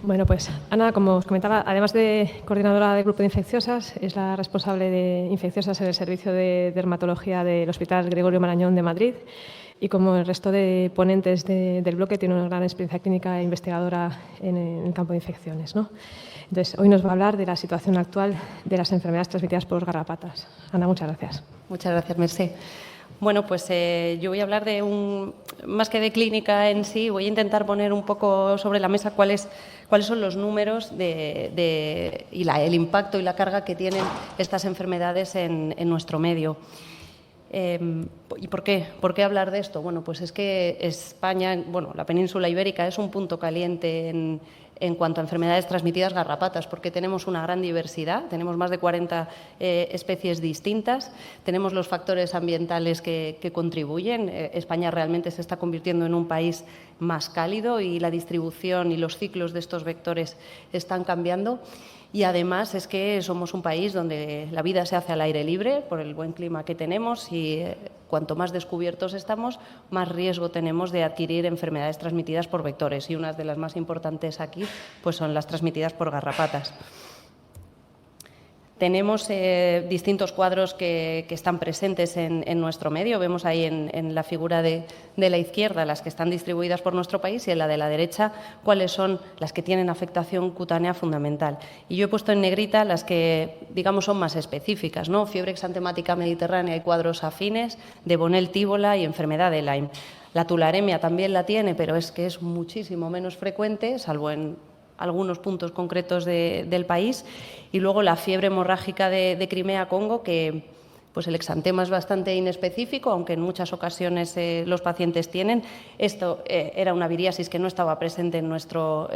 Bueno, pues Ana, como os comentaba, además de coordinadora del grupo de infecciosas, es la responsable de infecciosas en el servicio de dermatología del Hospital Gregorio Marañón de Madrid y como el resto de ponentes del bloque tiene una gran experiencia clínica e investigadora en el campo de infecciones, ¿no? Entonces, hoy nos va a hablar de la situación actual de las enfermedades transmitidas por garrapatas. Ana, muchas gracias. Muchas gracias, Mercé. Bueno, pues yo voy a hablar más que de clínica en sí, voy a intentar poner un poco sobre la mesa cuáles son los números y el impacto y la carga que tienen estas enfermedades en nuestro medio. ¿Y por qué? ¿Por qué hablar de esto? Bueno, pues es que España, la península ibérica es un punto caliente en cuanto a enfermedades transmitidas garrapatas, porque tenemos una gran diversidad, tenemos más de 40 especies distintas, tenemos los factores ambientales que contribuyen. España realmente se está convirtiendo en un país más cálido y la distribución y los ciclos de estos vectores están cambiando. Y además es que somos un país donde la vida se hace al aire libre por el buen clima que tenemos y cuanto más descubiertos estamos, más riesgo tenemos de adquirir enfermedades transmitidas por vectores. Y una de las más importantes aquí pues son las transmitidas por garrapatas. Tenemos distintos cuadros que están presentes en nuestro medio. Vemos ahí en la figura de la izquierda las que están distribuidas por nuestro país y en la de la derecha cuáles son las que tienen afectación cutánea fundamental. Y yo he puesto en negrita las que, digamos, son más específicas, ¿no? Fiebre exantemática mediterránea y cuadros afines, de Bonell-Tíbola y enfermedad de Lyme. La tularemia también la tiene, pero es que es muchísimo menos frecuente, salvo en algunos puntos concretos del país, y luego la fiebre hemorrágica de Crimea-Congo, que pues el exantema es bastante inespecífico, aunque en muchas ocasiones los pacientes tienen. Esto era una viriasis que no estaba presente en nuestro...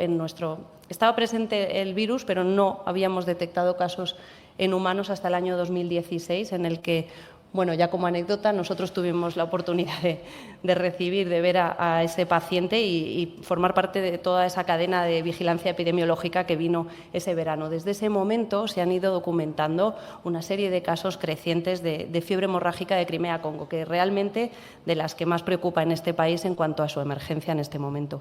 Estaba presente el virus, pero no habíamos detectado casos en humanos hasta el año 2016, en el que, bueno, ya como anécdota, nosotros tuvimos la oportunidad de recibir, de ver a ese paciente y formar parte de toda esa cadena de vigilancia epidemiológica que vino ese verano. Desde ese momento se han ido documentando una serie de casos crecientes de fiebre hemorrágica de Crimea-Congo, que realmente de las que más preocupa en este país en cuanto a su emergencia en este momento.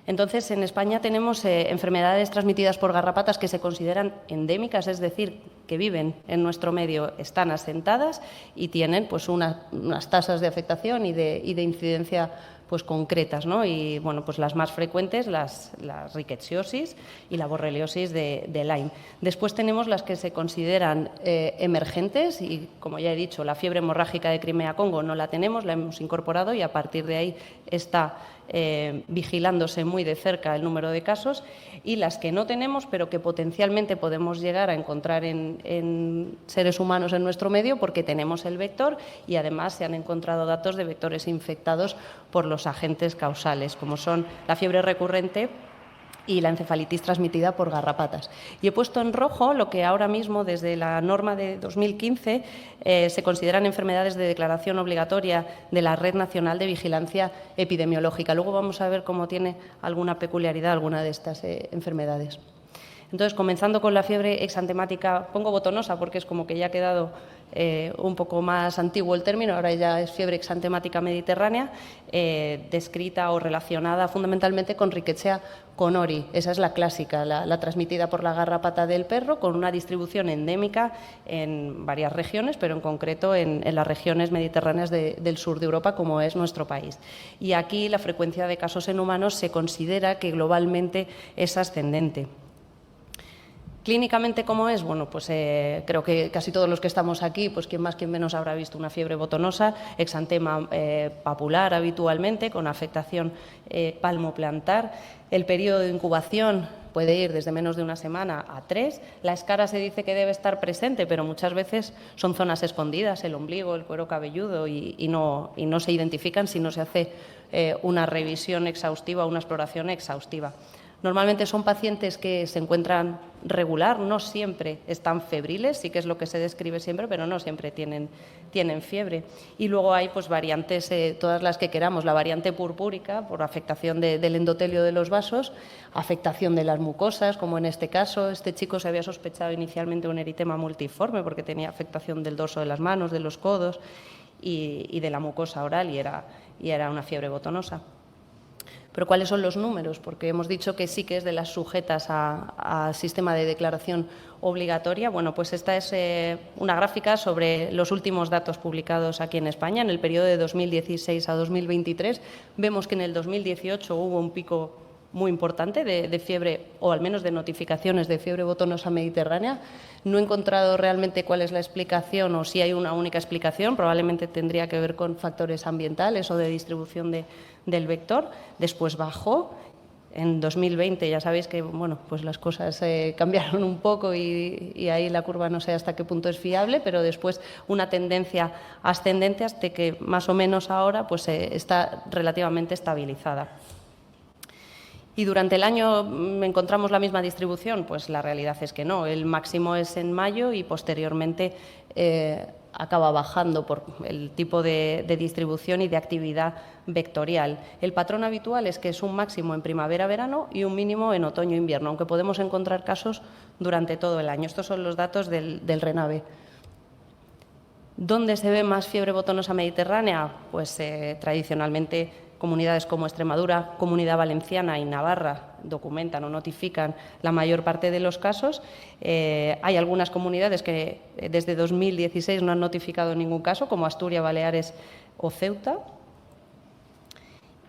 Entonces, en España tenemos enfermedades transmitidas por garrapatas que se consideran endémicas, es decir, que viven en nuestro medio, están asentadas y tienen pues, unas tasas de afectación y de incidencia pues, concretas, ¿no? Y bueno, pues las más frecuentes, las rickettsiosis y la borreliosis de Lyme. Después tenemos las que se consideran emergentes y, como ya he dicho, la fiebre hemorrágica de Crimea-Congo no la tenemos, la hemos incorporado y a partir de ahí está vigilándose muy de cerca el número de casos, y las que no tenemos pero que potencialmente podemos llegar a encontrar en seres humanos en nuestro medio porque tenemos el vector y además se han encontrado datos de vectores infectados por los agentes causales, como son la fiebre recurrente y la encefalitis transmitida por garrapatas. Y he puesto en rojo lo que ahora mismo, desde la norma de 2015, se consideran enfermedades de declaración obligatoria de la Red Nacional de Vigilancia Epidemiológica. Luego vamos a ver cómo tiene alguna peculiaridad alguna de estas enfermedades. Entonces, comenzando con la fiebre exantemática, pongo botonosa porque es como que ya ha quedado un poco más antiguo el término, ahora ya es fiebre exantemática mediterránea, descrita o relacionada fundamentalmente con Rickettsia conori. Esa es la clásica, la transmitida por la garrapata del perro, con una distribución endémica en varias regiones, pero en concreto en las regiones mediterráneas del sur de Europa, como es nuestro país. Y aquí la frecuencia de casos en humanos se considera que globalmente es ascendente. Clínicamente, ¿cómo es? Bueno, pues creo que casi todos los que estamos aquí, pues quien más, quien menos habrá visto una fiebre botonosa, exantema papular habitualmente, con afectación palmoplantar. El periodo de incubación puede ir desde menos de una semana a 3. La escara se dice que debe estar presente, pero muchas veces son zonas escondidas, el ombligo, el cuero cabelludo, y no se identifican si no se hace una revisión exhaustiva, una exploración exhaustiva. Normalmente son pacientes que se encuentran regular, no siempre están febriles, sí que es lo que se describe siempre, pero no siempre tienen fiebre. Y luego hay pues, variantes, todas las que queramos, la variante purpúrica por afectación del endotelio de los vasos, afectación de las mucosas, como en este caso, este chico se había sospechado inicialmente un eritema multiforme porque tenía afectación del dorso de las manos, de los codos y de la mucosa oral y era una fiebre botonosa. Pero ¿cuáles son los números? Porque hemos dicho que sí que es de las sujetas a sistema de declaración obligatoria. Bueno, pues esta es una gráfica sobre los últimos datos publicados aquí en España. En el periodo de 2016 a 2023 vemos que en el 2018 hubo un pico muy importante de fiebre, o al menos de notificaciones de fiebre botonosa mediterránea. No he encontrado realmente cuál es la explicación o si hay una única explicación. Probablemente tendría que ver con factores ambientales o de distribución del vector. Después bajó. En 2020 ya sabéis que bueno, pues las cosas cambiaron un poco y ahí la curva no sé hasta qué punto es fiable, pero después una tendencia ascendente hasta que más o menos ahora pues, está relativamente estabilizada. ¿Y durante el año encontramos la misma distribución? Pues la realidad es que no. El máximo es en mayo y posteriormente acaba bajando por el tipo de distribución y de actividad vectorial. El patrón habitual es que es un máximo en primavera-verano y un mínimo en otoño-invierno, aunque podemos encontrar casos durante todo el año. Estos son los datos del RENAVE. ¿Dónde se ve más fiebre botonosa mediterránea? Pues tradicionalmente comunidades como Extremadura, Comunidad Valenciana y Navarra documentan o notifican la mayor parte de los casos. Hay algunas comunidades que desde 2016 no han notificado ningún caso, como Asturias, Baleares o Ceuta.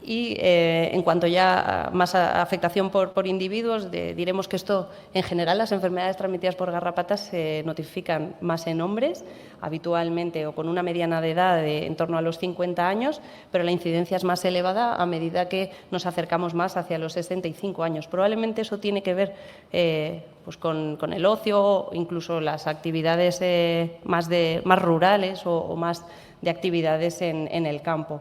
Y en cuanto ya a más afectación por individuos, diremos que esto, en general, las enfermedades transmitidas por garrapatas se notifican más en hombres, habitualmente o con una mediana de edad de en torno a los 50 años, pero la incidencia es más elevada a medida que nos acercamos más hacia los 65 años. Probablemente eso tiene que ver pues con el ocio, incluso las actividades más rurales o más de actividades en el campo.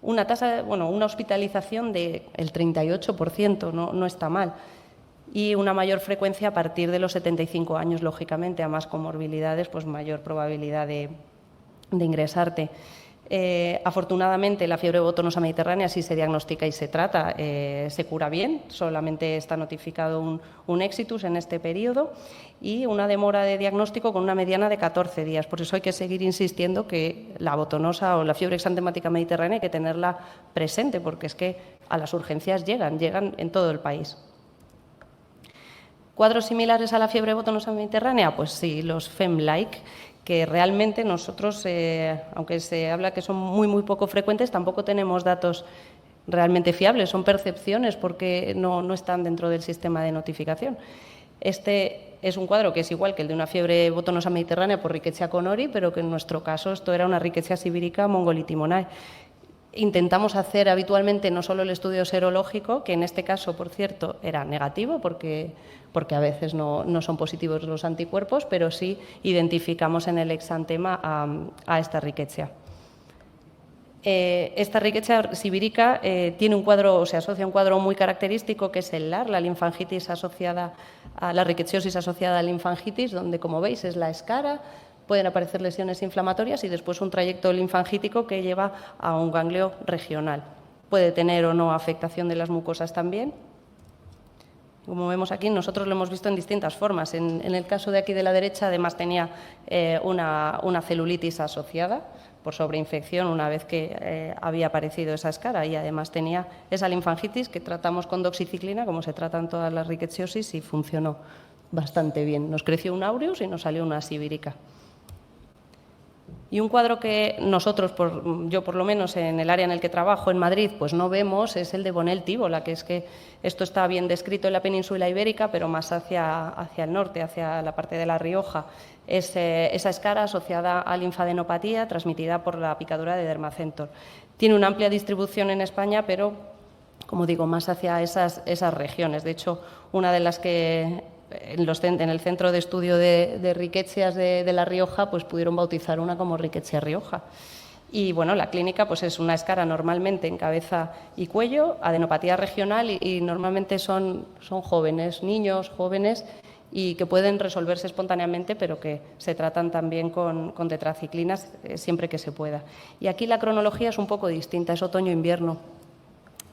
Una tasa, bueno, una hospitalización del 38%, no está mal. Y una mayor frecuencia a partir de los 75 años, lógicamente, a más comorbilidades, pues mayor probabilidad de ingresarte. Afortunadamente, la fiebre botonosa mediterránea sí se diagnostica y se trata, se cura bien, solamente está notificado un exitus en este periodo y una demora de diagnóstico con una mediana de 14 días. Por eso hay que seguir insistiendo que la botonosa o la fiebre exantemática mediterránea hay que tenerla presente, porque es que a las urgencias llegan en todo el país. ¿Cuadros similares a la fiebre botonosa mediterránea? Pues sí, los FEM-like, que realmente nosotros, aunque se habla que son muy poco frecuentes, tampoco tenemos datos realmente fiables, son percepciones porque no están dentro del sistema de notificación. Este es un cuadro que es igual que el de una fiebre botonosa mediterránea por Rickettsia conori, pero que en nuestro caso esto era una Rickettsia sibirica mongolitimonae. Intentamos hacer habitualmente no solo el estudio serológico, que en este caso, por cierto, era negativo porque a veces no son positivos los anticuerpos, pero sí identificamos en el exantema a esta Rickettsia. Esta Rickettsia sibirica tiene un cuadro, o se asocia a un cuadro muy característico que es el LAR, la linfangitis asociada a la rickettsiosis asociada a linfangitis, donde, como veis, es la escara. Pueden aparecer lesiones inflamatorias y después un trayecto linfangítico que lleva a un ganglio regional. Puede tener o no afectación de las mucosas también. Como vemos aquí, nosotros lo hemos visto en distintas formas. En el caso de aquí de la derecha, además, tenía una celulitis asociada por sobreinfección una vez que había aparecido esa escara, y además tenía esa linfangitis que tratamos con doxiciclina, como se tratan todas las rickettsiosis, y funcionó bastante bien. Nos creció un aureus y nos salió una sibirica. Y un cuadro que nosotros, yo por lo menos en el área en el que trabajo, en Madrid, pues no vemos, es el de Bonell-Tíbola, que es que esto está bien descrito en la península ibérica, pero más hacia el norte, hacia la parte de La Rioja. Es esa escara asociada a linfadenopatía transmitida por la picadura de Dermacentor. Tiene una amplia distribución en España, pero, como digo, más hacia esas regiones. De hecho, una de las que en el centro de estudio de Rickettsia de La Rioja, pues pudieron bautizar una como Rickettsia Rioja. Y bueno, la clínica pues es una escara normalmente en cabeza y cuello, adenopatía regional y normalmente son jóvenes, niños jóvenes, y que pueden resolverse espontáneamente, pero que se tratan también con tetraciclinas siempre que se pueda. Y aquí la cronología es un poco distinta, es otoño-invierno.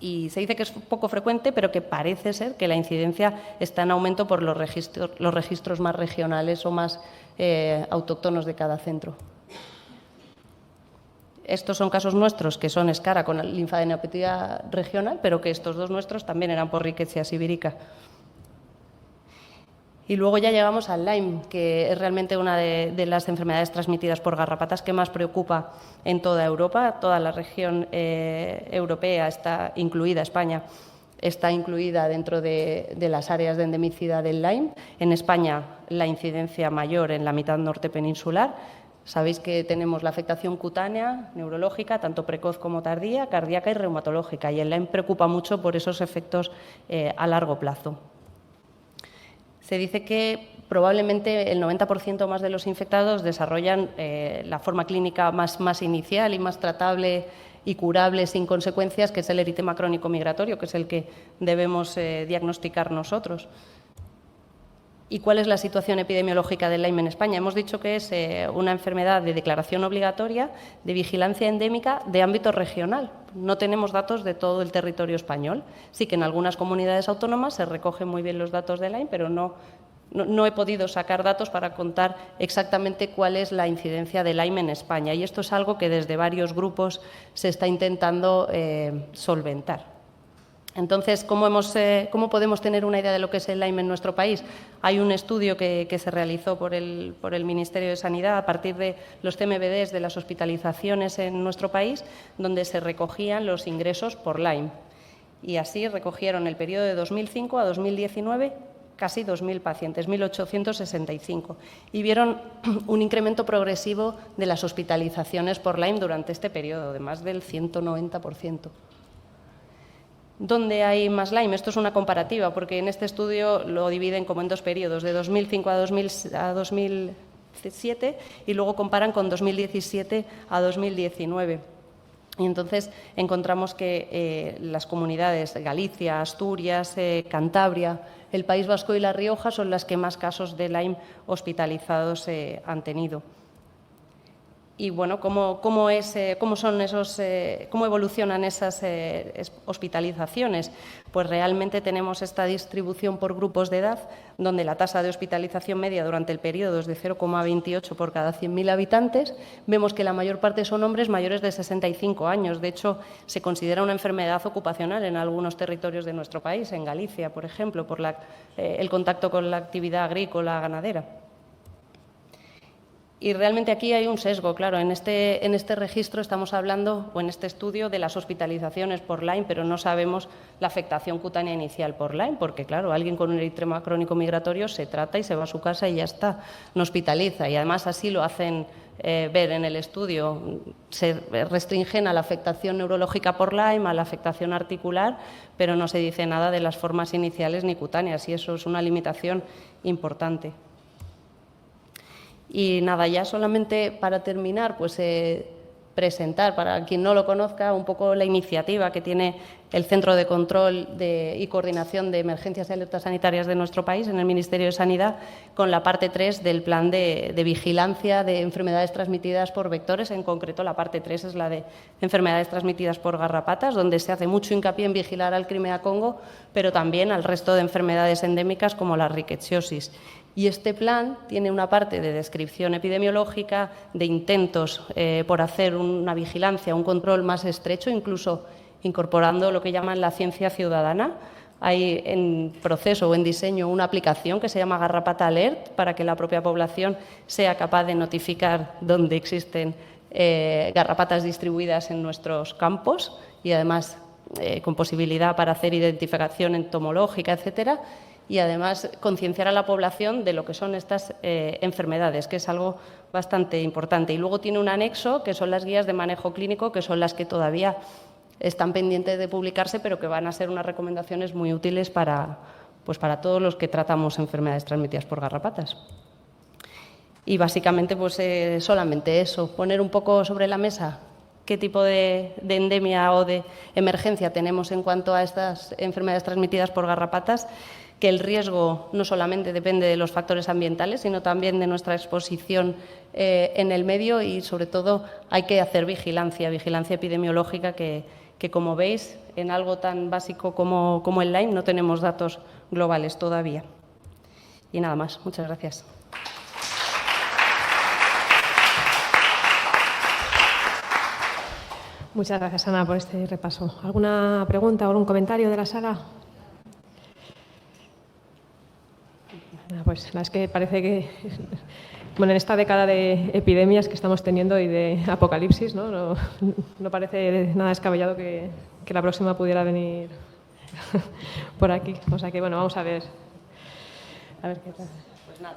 Y se dice que es poco frecuente, pero que parece ser que la incidencia está en aumento por los registros más regionales o más autóctonos de cada centro. Estos son casos nuestros que son escara con linfadenopatía regional, pero que estos 2 nuestros también eran por Rickettsia sibirica. Y luego ya llegamos al Lyme, que es realmente una de las enfermedades transmitidas por garrapatas que más preocupa en toda Europa. Toda la región europea está incluida, España está incluida dentro de las áreas de endemicidad del Lyme. En España, la incidencia mayor en la mitad norte peninsular. Sabéis que tenemos la afectación cutánea, neurológica, tanto precoz como tardía, cardíaca y reumatológica. Y el Lyme preocupa mucho por esos efectos a largo plazo. Se dice que probablemente el 90% más de los infectados desarrollan la forma clínica más inicial y más tratable y curable sin consecuencias, que es el eritema crónico migratorio, que es el que debemos diagnosticar nosotros. ¿Y cuál es la situación epidemiológica del Lyme en España? Hemos dicho que es una enfermedad de declaración obligatoria, de vigilancia endémica, de ámbito regional. No tenemos datos de todo el territorio español. Sí que en algunas comunidades autónomas se recogen muy bien los datos del Lyme, pero no he podido sacar datos para contar exactamente cuál es la incidencia del Lyme en España. Y esto es algo que desde varios grupos se está intentando solventar. Entonces, ¿cómo podemos tener una idea de lo que es el Lyme en nuestro país? Hay un estudio que se realizó por el Ministerio de Sanidad a partir de los CMVDs de las hospitalizaciones en nuestro país, donde se recogían los ingresos por Lyme. Y así recogieron el periodo de 2005 a 2019 casi 2.000 pacientes, 1.865, y vieron un incremento progresivo de las hospitalizaciones por Lyme durante este periodo, de más del 190%. ¿Dónde hay más Lyme? Esto es una comparativa, porque en este estudio lo dividen como en 2 periodos, de 2005 a 2007, y luego comparan con 2017 a 2019. Y entonces encontramos que las comunidades de Galicia, Asturias, Cantabria, el País Vasco y La Rioja son las que más casos de Lyme hospitalizados han tenido. Y bueno, ¿cómo evolucionan esas hospitalizaciones? Pues realmente tenemos esta distribución por grupos de edad, donde la tasa de hospitalización media durante el periodo es de 0,28 por cada 100.000 habitantes. Vemos que la mayor parte son hombres mayores de 65 años. De hecho, se considera una enfermedad ocupacional en algunos territorios de nuestro país, en Galicia, por ejemplo, por el contacto con la actividad agrícola ganadera. Y realmente aquí hay un sesgo, claro, en este registro estamos hablando, o en este estudio, de las hospitalizaciones por Lyme, pero no sabemos la afectación cutánea inicial por Lyme, porque claro, alguien con un eritema crónico migratorio se trata y se va a su casa y ya está, no hospitaliza, y además así lo hacen ver en el estudio. Se restringen a la afectación neurológica por Lyme, a la afectación articular, pero no se dice nada de las formas iniciales ni cutáneas, y eso es una limitación importante. Y nada, ya solamente para terminar, pues presentar, para quien no lo conozca, un poco la iniciativa que tiene el Centro de Control y Coordinación de Emergencias y Alertas Sanitarias de nuestro país, en el Ministerio de Sanidad, con la parte 3 del plan de vigilancia de enfermedades transmitidas por vectores. En concreto, la parte 3 es la de enfermedades transmitidas por garrapatas, donde se hace mucho hincapié en vigilar al Crimea-Congo, pero también al resto de enfermedades endémicas como la rickettsiosis. Y este plan tiene una parte de descripción epidemiológica, de intentos por hacer una vigilancia, un control más estrecho, incluso incorporando lo que llaman la ciencia ciudadana. Hay en proceso o en diseño una aplicación que se llama Garrapata Alert, para que la propia población sea capaz de notificar dónde existen garrapatas distribuidas en nuestros campos, y además con posibilidad para hacer identificación entomológica, etcétera. Y además concienciar a la población de lo que son estas enfermedades, que es algo bastante importante. Y luego tiene un anexo, que son las guías de manejo clínico, que son las que todavía están pendientes de publicarse, pero que van a ser unas recomendaciones muy útiles para todos los que tratamos enfermedades transmitidas por garrapatas. Y básicamente, pues solamente eso, poner un poco sobre la mesa qué tipo de endemia o de emergencia tenemos en cuanto a estas enfermedades transmitidas por garrapatas, que el riesgo no solamente depende de los factores ambientales, sino también de nuestra exposición en el medio, y sobre todo hay que hacer vigilancia epidemiológica, que como veis, en algo tan básico como el Lyme no tenemos datos globales todavía. Y nada más. Muchas gracias. Muchas gracias, Ana, por este repaso. ¿Alguna pregunta o algún comentario de la sala? Pues es que parece que, bueno, en esta década de epidemias que estamos teniendo y de apocalipsis, no parece nada descabellado que la próxima pudiera venir por aquí. O sea que, bueno, vamos a ver qué tal. Pues nada.